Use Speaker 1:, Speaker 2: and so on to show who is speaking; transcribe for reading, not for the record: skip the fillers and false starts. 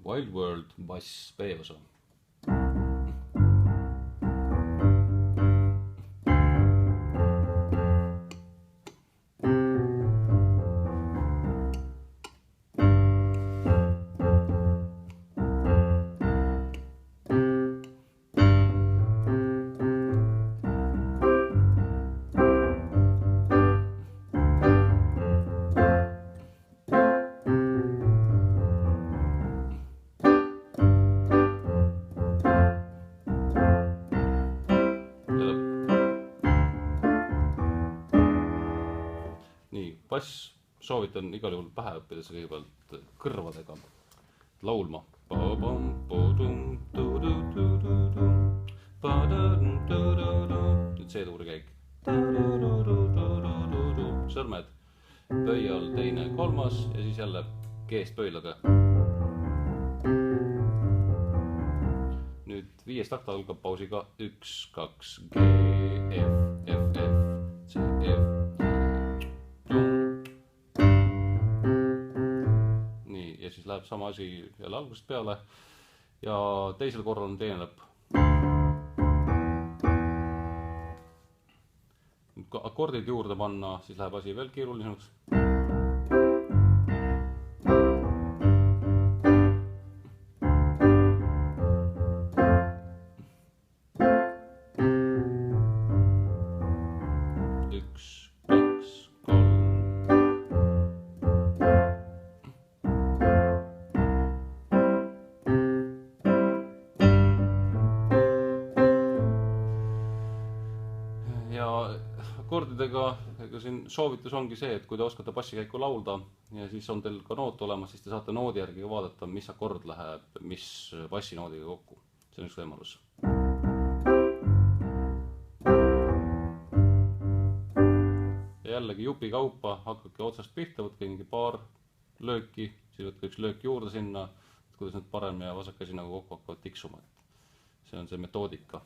Speaker 1: Wild World bass B-osa. Nii, bass soovitan igal juhul pähe õppida see kõigepealt kõrvadega laulma. Nüüd C-tuuri käik. Sõrmed pöi all teine, kolmas ja siis jälle G-st pöilaga. Nüüd 5. takt algab pausiga 1, 2, G, F, F, F, C, F. Nii, ja siis läheb sama asi jälle algusest peale ja teisel korral on teine lõpp. Kui akordid juurde panna, siis läheb asi veel keerulisemaks. Ja akordidega siin soovitus ongi see, et kui te oskate bassikäiku laulda ja siis on teil ka noot olemas, siis te saate noodi järgi vaadata, mis akord läheb, mis bassinoodiga kokku. See on üks võimalus. Ja jällegi jupi kaupa hakake otsast pihta, võtke mingi paar lööki, siis võtke üks löök juurde sinna, kuidas need parem ja vasak asi nagu kokku hakkavad tiksuma. See on see metoodika.